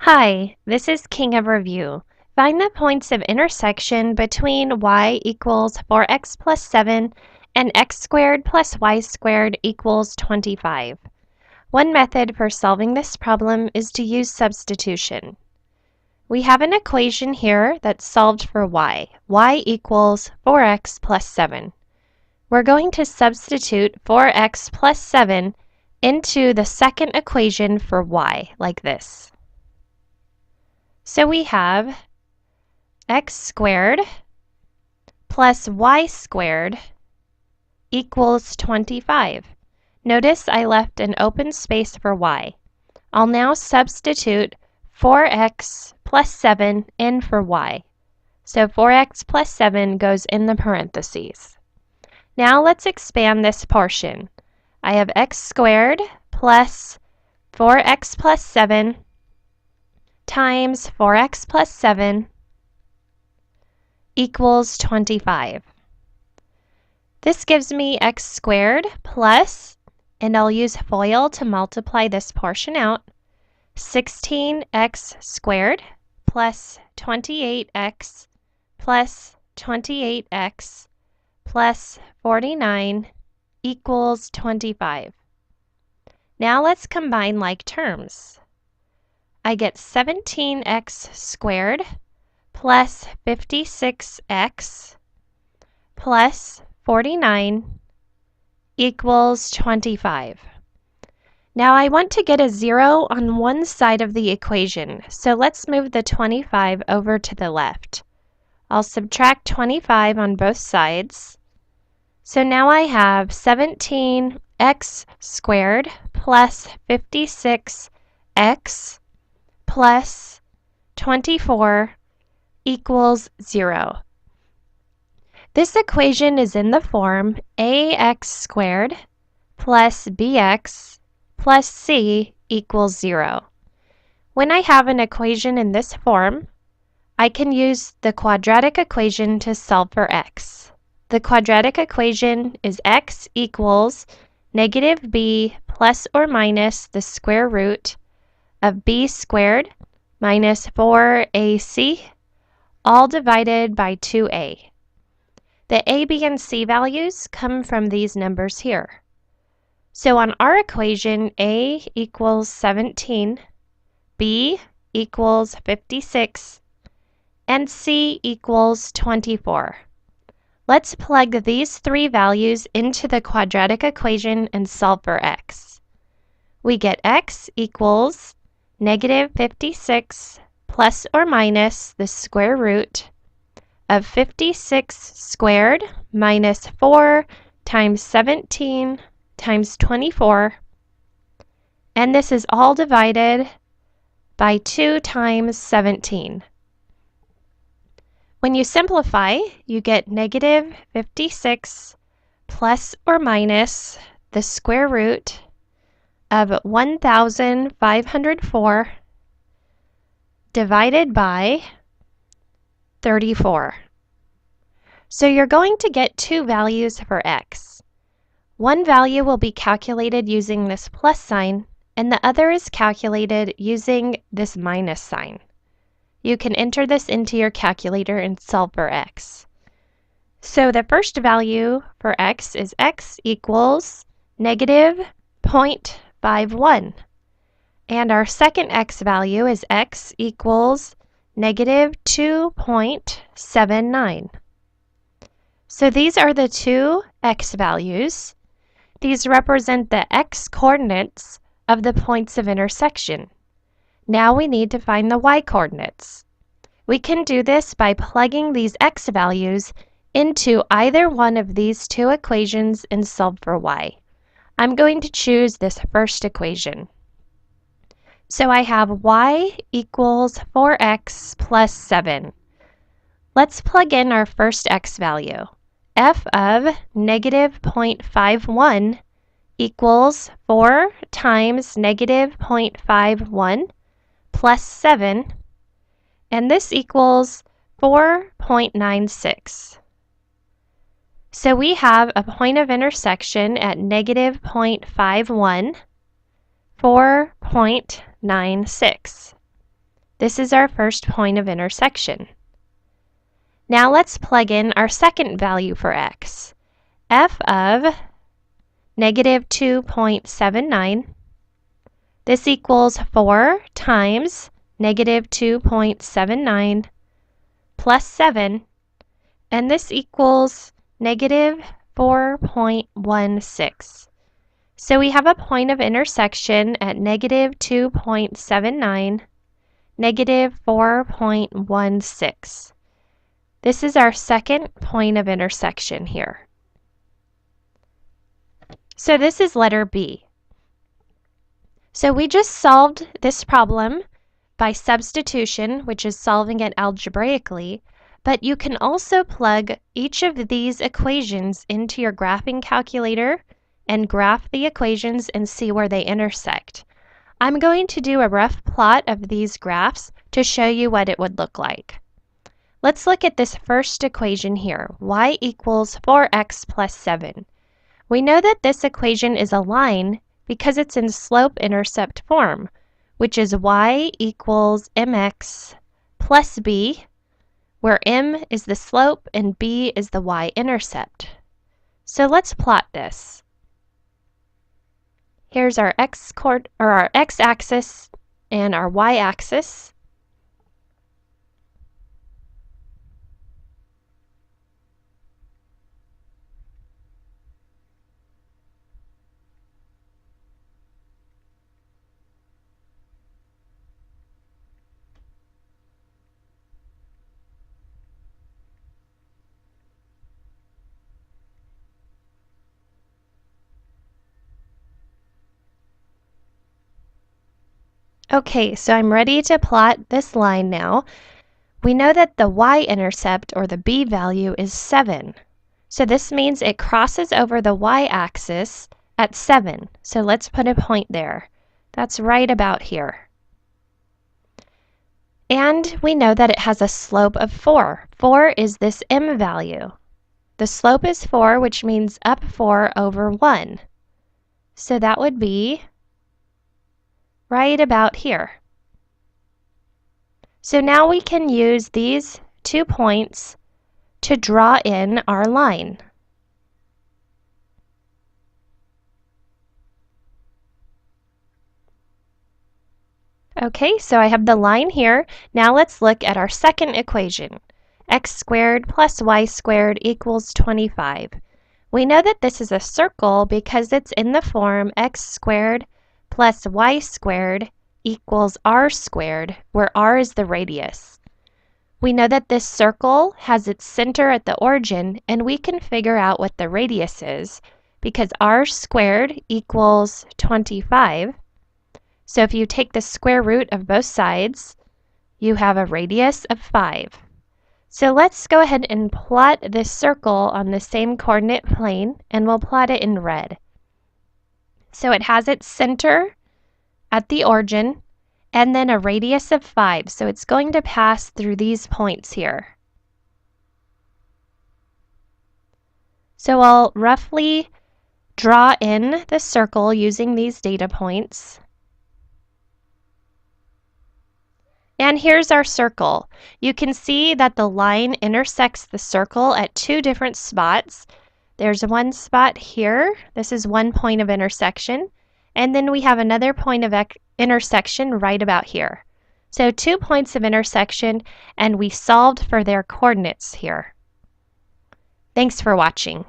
Hi, this is King of Review. Find the points of intersection between y equals 4x plus 7 and x squared plus y squared equals 25. One method for solving this problem is to use substitution. We have an equation here that's solved for y. Y equals 4x plus 7. We're going to substitute 4x plus 7 into the second equation for y, like this. So we have x squared plus y squared equals 25. Notice I left an open space for y. I'll now substitute 4x plus 7 in for y. So 4x plus 7 goes in the parentheses. Now let's expand this portion. I have x squared plus 4x plus 7 times 4x plus 7 equals 25. This gives me x squared plus, and I'll use FOIL to multiply this portion out, 16x squared plus 28x plus 28x plus 49 equals 25. Now let's combine like terms. I get 17x squared plus 56x plus 49 equals 25. Now I want to get a 0 on one side of the equation, so let's move the 25 over to the left. I'll subtract 25 on both sides. So now I have 17x squared plus 56x plus 24 equals 0. This equation is in the form ax squared plus bx plus c equals 0. When I have an equation in this form, I can use the quadratic equation to solve for x. The quadratic equation is x equals negative b plus or minus the square root of b squared minus 4ac, all divided by 2a. The a, b, and c values come from these numbers here. So on our equation, a equals 17, b equals 56, and c equals 24. Let's plug these three values into the quadratic equation and solve for x. We get x equals negative 56 plus or minus the square root of 56 squared minus 4 times 17 times 24, and this is all divided by 2 times 17. When you simplify, you get negative 56 plus or minus the square root of 1,504 divided by 34. So you're going to get two values for x. One value will be calculated using this plus sign, and the other is calculated using this minus sign. You can enter this into your calculator and solve for x. So the first value for x is x equals negative 0.51. And our second x value is x equals negative 2.79. So these are the two x values. These represent the x coordinates of the points of intersection. Now we need to find the y coordinates. We can do this by plugging these x values into either one of these two equations and solve for y. I'm going to choose this first equation. So I have y equals 4x plus 7. Let's plug in our first x value. F of negative 0.51 equals 4 times negative 0.51 plus 7, and this equals 4.96. So we have a point of intersection at negative 0.51, 4.96. This is our first point of intersection. Now let's plug in our second value for x. F of negative 2.79. This equals 4 times negative 2.79 plus 7, and this equals negative 4.16. So we have a point of intersection at negative 2.79, negative 4.16. This is our second point of intersection here. So this is letter B. So we just solved this problem by substitution, which is solving it algebraically, but you can also plug each of these equations into your graphing calculator and graph the equations and see where they intersect. I'm going to do a rough plot of these graphs to show you what it would look like. Let's look at this first equation here, y equals 4x plus 7. We know that this equation is a line because it's in slope-intercept form, which is y equals mx plus b, where m is the slope and b is the y-intercept. So let's plot this. Here's our x-axis and our y-axis. Okay, so I'm ready to plot this line now. We know that the y-intercept, or the b value, is 7. So this means it crosses over the y-axis at 7. So let's put a point there. That's right about here. And we know that it has a slope of 4. 4 is this m value. The slope is 4, which means up 4 over 1. So that would be right about here. So now we can use these 2 points to draw in our line. Okay, so I have the line here. Now let's look at our second equation. X squared plus y squared equals 25. We know that this is a circle because it's in the form x squared plus y squared equals r squared, where r is the radius. We know that this circle has its center at the origin, and we can figure out what the radius is because r squared equals 25. So if you take the square root of both sides, you have a radius of 5. So let's go ahead and plot this circle on the same coordinate plane, and we'll plot it in red. So it has its center at the origin, and then a radius of 5. So it's going to pass through these points here. So I'll roughly draw in the circle using these data points. And here's our circle. You can see that the line intersects the circle at 2 different spots. There's one spot here. This is one point of intersection. And then we have another point of intersection right about here. So 2 points of intersection, and we solved for their coordinates here. Thanks for watching.